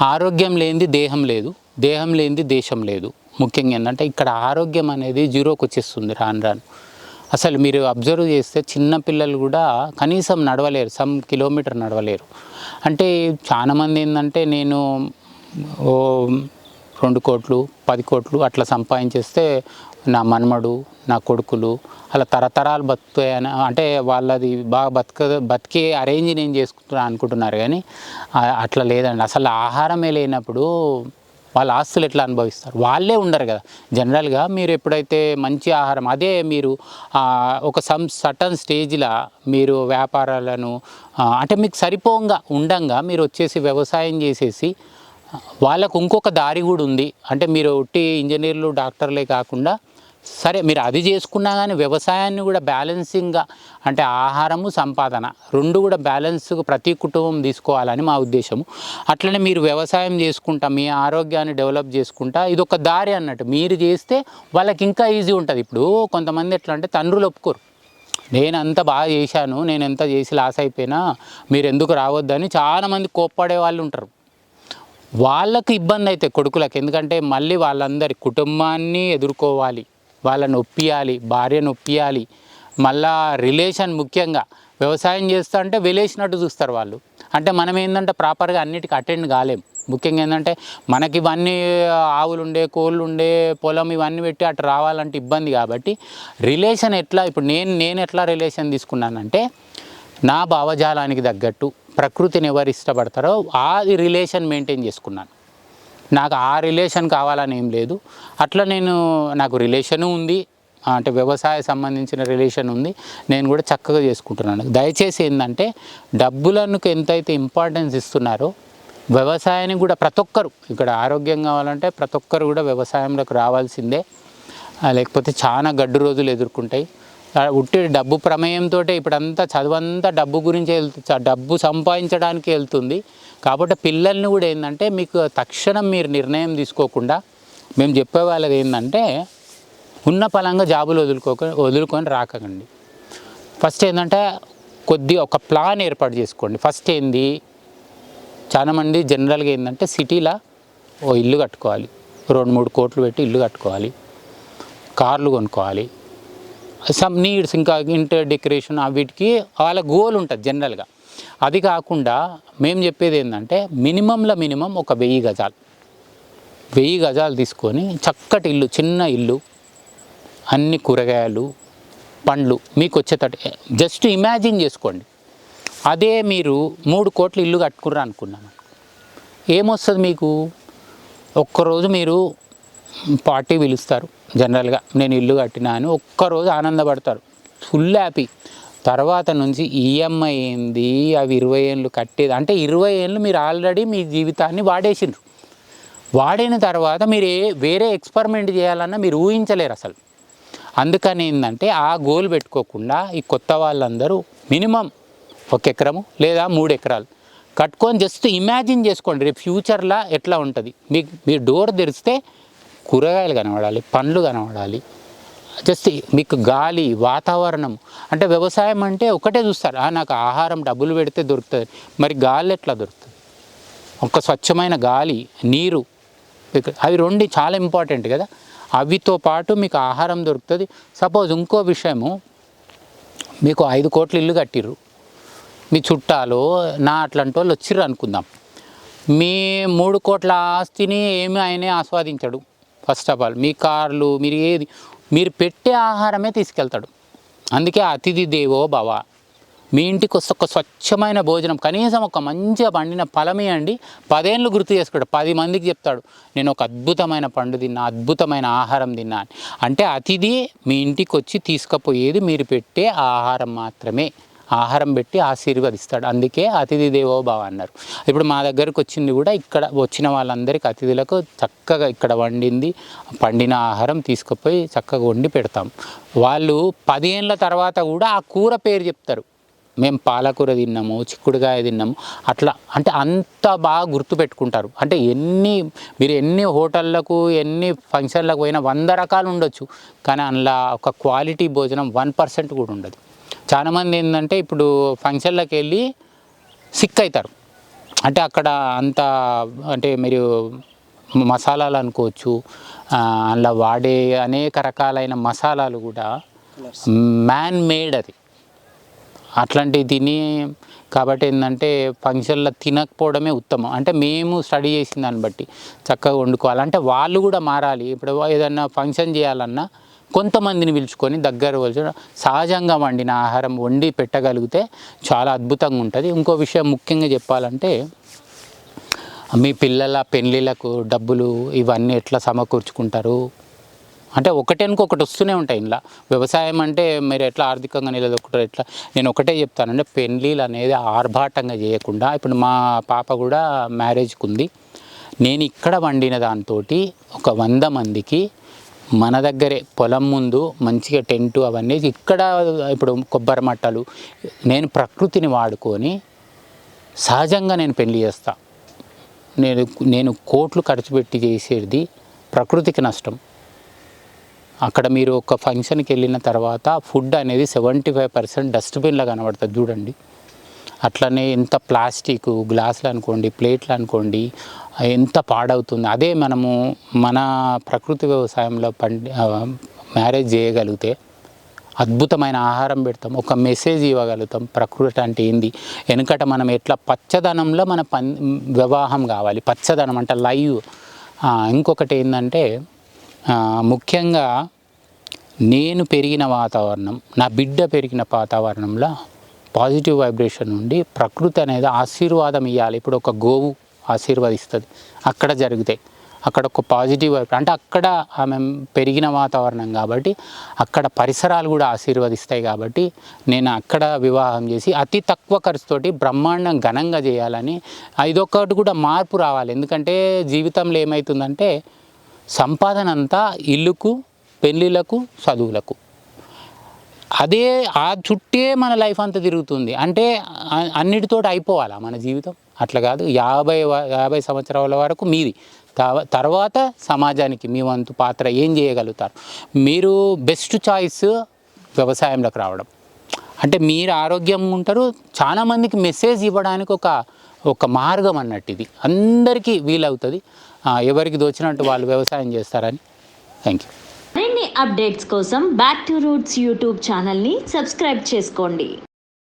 ఆరోగ్యం లేనిది దేహం లేదు, దేహం లేనిది దేశం లేదు. ముఖ్యంగా ఏంటంటే ఇక్కడ ఆరోగ్యం అనేది జీరోకి వచ్చేస్తుంది రాను రాను. అసలు మీరు అబ్జర్వ్ చేస్తే చిన్న పిల్లలు కూడా కనీసం నడవలేరు, సమ్ కిలోమీటర్ నడవలేరు. అంటే చాలామంది ఏంటంటే నేను ఓ 2 కోట్లు 10 కోట్లు అట్లా సంపాదించేస్తే నా మనమడు నా కొడుకులు అలా తరతరాలు బతుకుతాయని, అంటే వాళ్ళది బాగా బతికే అరేంజ్ నేను చేసుకుంటున్నా అనుకుంటున్నారు. కానీ అట్లా లేదండి. అసలు ఆహారమే లేనప్పుడు వాళ్ళ ఆస్తులు ఎట్లా అనుభవిస్తారు? వాళ్ళే ఉండరు కదా. జనరల్గా మీరు ఎప్పుడైతే మంచి ఆహారం, అదే మీరు ఒక సర్టన్ స్టేజ్లో మీరు వ్యాపారాలను అంటే మీకు సరిపోగా ఉండంగా మీరు వచ్చేసి వ్యవసాయం చేసేసి వాళ్ళకు ఇంకొక దారి కూడా ఉంది. అంటే మీరు ఒట్టి ఇంజనీర్లు డాక్టర్లే కాకుండా సరే మీరు అది చేసుకున్నా కానీ వ్యవసాయాన్ని కూడా బ్యాలెన్సింగ్గా, అంటే ఆహారము సంపాదన రెండు కూడా బ్యాలెన్స్గా ప్రతి కుటుంబం తీసుకోవాలని మా ఉద్దేశము. అట్లనే మీరు వ్యవసాయం చేసుకుంటా మీ ఆరోగ్యాన్ని డెవలప్ చేసుకుంటా ఇదొక దారి అన్నట్టు మీరు చేస్తే వాళ్ళకి ఇంకా ఈజీ ఉంటుంది. ఇప్పుడు కొంతమంది ఎట్లా అంటే తండ్రులు ఒప్పుకోరు, నేను అంత బాగా చేశాను, నేను ఎంత చేసి లాస్ అయిపోయినా మీరు ఎందుకు రావద్దని చాలామంది కోప్పడే వాళ్ళు ఉంటారు. వాళ్ళకు ఇబ్బంది అయితే కొడుకులకు, ఎందుకంటే మళ్ళీ వాళ్ళందరి కుటుంబాన్ని ఎదుర్కోవాలి, వాళ్ళని ఒప్పియాలి, భార్యను ఒప్పియాలి, మళ్ళా రిలేషన్ ముఖ్యంగా వ్యవసాయం చేస్తా అంటే వెలేసినట్టు చూస్తారు వాళ్ళు. అంటే మనం ఏంటంటే ప్రాపర్గా అన్నిటికీ అటెండ్ కాలేం. ముఖ్యంగా ఏంటంటే మనకి ఇవన్నీ ఆవులు ఉండే కోళ్ళు ఉండే పొలం ఇవన్నీ పెట్టి అటు రావాలంటే ఇబ్బంది. కాబట్టి రిలేషన్ ఎట్లా, ఇప్పుడు నేను ఎట్లా రిలేషన్ తీసుకున్నానంటే నా భావజాలానికి తగ్గట్టు ప్రకృతిని ఎవరు ఇష్టపడతారో ఆ రిలేషన్ మెయింటైన్ చేసుకున్నాను. నాకు ఆ రిలేషన్ కావాలని ఏం లేదు. అట్లా నాకు రిలేషను ఉంది, అంటే వ్యవసాయ సంబంధించిన రిలేషన్ ఉంది, నేను కూడా చక్కగా చేసుకుంటున్నాను. దయచేసి ఏంటంటే డబ్బులకు ఎంతైతే ఇంపార్టెన్స్ ఇస్తున్నారో వ్యవసాయానికి కూడా ప్రతి ఒక్కరు, ఇక్కడ ఆరోగ్యం కావాలంటే ప్రతి ఒక్కరు కూడా వ్యవసాయంలోకి రావాల్సిందే. లేకపోతే చాలా గడ్డు రోజులు ఎదుర్కొంటాయి. ఉట్టి డబ్బు ప్రమేయంతో ఇప్పుడంతా చదువంతా డబ్బు గురించి డబ్బు సంపాదించడానికి వెళ్తుంది. కాబట్టి పిల్లల్ని కూడా ఏంటంటే మీకు తక్షణం మీరు నిర్ణయం తీసుకోకుండా మేము చెప్పే వాళ్ళది ఏంటంటే ఉన్న పలంగా జాబులు వదులుకొని రాకండి. ఫస్ట్ ఏంటంటే ఒక ప్లాన్ ఏర్పాటు చేసుకోండి. ఫస్ట్ ఏంది, చాలామంది జనరల్గా ఏంటంటే సిటీలో ఓ ఇల్లు కట్టుకోవాలి, 2-3 కోట్లు పెట్టి ఇల్లు కట్టుకోవాలి, కార్లు కొనుక్కోవాలి, సమ్ నీడ్స్ ఇంకా ఇంటర్ డెకరేషన్ వీటికి వాళ్ళ గోల్ ఉంటుంది జనరల్గా. అది కాకుండా మేము చెప్పేది ఏంటంటే మినిమం ఒక 1000 గజాలు తీసుకొని చక్కటి ఇల్లు, చిన్న ఇల్లు, అన్ని కూరగాయలు పండ్లు మీకు వచ్చేటట్టు జస్ట్ ఇమాజిన్ చేసుకోండి. అదే మీరు 3 కోట్ల ఇల్లు కట్టుకుర్రా అనుకున్నాను, ఏమొస్తుంది మీకు? ఒక్కరోజు మీరు పార్టీ పిలుస్తారు, జనరల్గా నేను ఇల్లు కట్టినా అని ఒక్కరోజు ఆనందపడతారు, ఫుల్ హ్యాపీ. తర్వాత నుంచి ఈఎంఐ ఏంది, అవి 20 ఏళ్ళు కట్టేది, అంటే 20 ఏళ్ళు మీరు ఆల్రెడీ మీ జీవితాన్ని వాడేసిండ్రు. వాడిన తర్వాత మీరు వేరే ఎక్స్పెరిమెంట్ చేయాలన్నా మీరు ఊహించలేరు అసలు. అందుకని ఏంటంటే ఆ గోల్ పెట్టుకోకుండా ఈ కొత్త వాళ్ళందరూ మినిమం 1 ఎకరము లేదా 3 ఎకరాలు కట్టుకొని జస్ట్ ఇమాజిన్ చేసుకోండి రేపు ఫ్యూచర్లో ఎట్లా ఉంటుంది. మీరు డోర్ తెరిస్తే కూరగాయలు కనబడాలి, పండ్లు కనబడాలి, జస్ట్ మీకు గాలి వాతావరణం. అంటే వ్యవసాయం అంటే ఒకటే చూస్తారు, నాకు ఆహారం డబ్బులు పెడితే దొరుకుతుంది, మరి గాలి ఎట్లా దొరుకుతుంది? ఒక స్వచ్ఛమైన గాలి, నీరు, అవి 2 చాలా ఇంపార్టెంట్ కదా. అవితో పాటు మీకు ఆహారం దొరుకుతుంది. సపోజ్ ఇంకో విషయము, మీకు 5 కోట్ల ఇల్లు కట్టిర్రు, మీ చుట్టాలు నా అట్లాంటి వాళ్ళు వచ్చిర్రు అనుకుందాం, మీ 3 కోట్ల ఆస్తిని ఏమి ఆయనే ఆస్వాదించడు. ఫస్ట్ ఆఫ్ ఆల్ మీ కార్లు, మీరు పెట్టే ఆహారమే తీసుకెళ్తాడు. అందుకే అతిథి దేవో భవ. మీ ఇంటికి వస్తే ఒక స్వచ్ఛమైన భోజనం, కనీసం ఒక మంచిగా పండిన ఫలం ఇవ్వండి, 10 ఏళ్ళు గుర్తు చేసుకుంటాడు, 10 మందికి చెప్తాడు నేను ఒక అద్భుతమైన పండు తిన్నా, అద్భుతమైన ఆహారం తిన్నా అని. అంటే అతిథి మీ ఇంటికి వచ్చి తీసుకుపోయేది మీరు పెట్టే ఆహారం మాత్రమే, ఆహారం పెట్టి ఆశీర్వదిస్తాడు. అందుకే అతిథి దేవో భవ అన్నారు. ఇప్పుడు మా దగ్గరకు వచ్చింది కూడా, ఇక్కడ వచ్చిన వాళ్ళందరికీ అతిథులకు చక్కగా ఇక్కడ పండిన ఆహారం తీసుకుపోయి చక్కగా వండి పెడతాం. వాళ్ళు 10 ఏళ్ళ తర్వాత కూడా ఆ కూర పేరు చెప్తారు, మేము పాలకూర తిన్నాము, చిక్కుడుకాయ తిన్నాము, అట్లా. అంటే అంత బాగా గుర్తుపెట్టుకుంటారు. అంటే మీరు ఎన్ని హోటళ్ళకు ఎన్ని ఫంక్షన్లకు పోయినా 100 రకాలు ఉండొచ్చు, కానీ అందులో ఒక క్వాలిటీ భోజనం 1% కూడా ఉండదు. చాలామంది ఏంటంటే ఇప్పుడు ఫంక్షన్లకు వెళ్ళి సిక్ అవుతారు, అంటే అక్కడ అంత అంటే మీరు మసాలాలు అనుకోవచ్చు, అందులో వాడే అనేక రకాలైన మసాలాలు కూడా మ్యాన్ మేడ్ అది. అట్లాంటివి తిని కాబట్టి ఏంటంటే ఫంక్షన్లో తినకపోవడమే ఉత్తమం. అంటే మేము స్టడీ చేసిన దాన్ని బట్టి చక్కగా వండుకోవాలి. అంటే వాళ్ళు కూడా మారాలి. ఇప్పుడు ఏదన్నా ఫంక్షన్ చేయాలన్నా కొంతమందిని పిలుచుకొని దగ్గర సహజంగా వండిన ఆహారం వండి పెట్టగలిగితే చాలా అద్భుతంగా ఉంటుంది. ఇంకో విషయం ముఖ్యంగా చెప్పాలంటే, మీ పిల్లల పెళ్ళిళ్ళకు డబ్బులు ఇవన్నీ ఎట్లా సమకూర్చుకుంటారు అంటే ఒకటి వస్తూనే ఉంటాయి. ఇలా వ్యవసాయం అంటే మీరు ఎట్లా ఆర్థికంగా నిలదొక్కుంటారు ఎట్లా, నేను ఒకటే చెప్తానంటే పెళ్ళిళ్ళు అనేది ఆర్భాటంగా చేయకుండా, ఇప్పుడు మా పాప కూడా మ్యారేజ్కి ఉంది, నేను ఇక్కడ వండిన దాంతో ఒక 100 మందికి మన దగ్గరే పొలం ముందు మంచిగా టెంటు అవన్నీ ఇక్కడ, ఇప్పుడు కొబ్బరి మట్టలు, నేను ప్రకృతిని వాడుకొని సహజంగా నేను పెళ్ళి చేస్తా. నేను కోట్లు ఖర్చు పెట్టి చేసేది ప్రకృతికి నష్టం. అక్కడ మీరు ఒక ఫంక్షన్కి వెళ్ళిన తర్వాత ఫుడ్ అనేది 75% డస్ట్బిన్లో కనబడుతుంది చూడండి. అట్లనే ఎంత ప్లాస్టిక్ గ్లాసులు అనుకోండి, ప్లేట్లు అనుకోండి, ఎంత పాడవుతుంది. అదే మనము మన ప్రకృతి వ్యవసాయంలో మ్యారేజ్ చేయగలిగితే అద్భుతమైన ఆహారం పెడతాం, ఒక మెసేజ్ ఇవ్వగలుగుతాం. ప్రకృతి అంటే ఏంది, వెనుకట మనం ఎట్లా పచ్చదనంలో మన వివాహం కావాలి, పచ్చదనం అంటే లైవ్. ఇంకొకటి ఏంటంటే ముఖ్యంగా నేను పెరిగిన వాతావరణం, నా బిడ్డ పెరిగిన వాతావరణంలో పాజిటివ్ వైబ్రేషన్ నుండి ప్రకృతి అనేది ఆశీర్వాదం ఇవ్వాలి. ఇప్పుడు ఒక గోవు ఆశీర్వదిస్తుంది, అక్కడ జరుగుతాయి. అక్కడ ఒక పాజిటివ్ అంటే అక్కడ ఆమె పెరిగిన వాతావరణం కాబట్టి అక్కడ పరిసరాలు కూడా ఆశీర్వదిస్తాయి. కాబట్టి నేను అక్కడ వివాహం చేసి అతి తక్కువ ఖర్చుతోటి బ్రహ్మాండం ఘనంగా చేయాలని, ఇదొకటి కూడా మార్పు రావాలి. ఎందుకంటే జీవితంలో ఏమవుతుందంటే సంపాదన అంతా ఇల్లుకు, పెళ్ళిళ్ళకు, చదువులకు, అదే ఆ చుట్టే మన లైఫ్ అంతా తిరుగుతుంది. అంటే అన్నిటితోటి అయిపోవాలా మన జీవితం? అట్లా కాదు. 50 సంవత్సరాల వరకు మీది, తర్వాత సమాజానికి మీ వంతు పాత్ర ఏం చేయగలుగుతారు. మీరు బెస్ట్ చాయిస్ వ్యవసాయంలోకి రావడం. అంటే మీరు ఆరోగ్యంగా ఉంటారు, చాలామందికి మెసేజ్ ఇవ్వడానికి ఒక మార్గం అన్నట్టు ఇది అందరికీ వీలవుతుంది. ఎవరికి దోచినట్టు వాళ్ళు వ్యవసాయం చేస్తారని. Thank you. మరిన్ని అప్డేట్స్ కోసం బ్యాక్ టు రూట్స్ యూట్యూబ్ ఛానల్ని సబ్స్క్రైబ్ చేసుకోండి.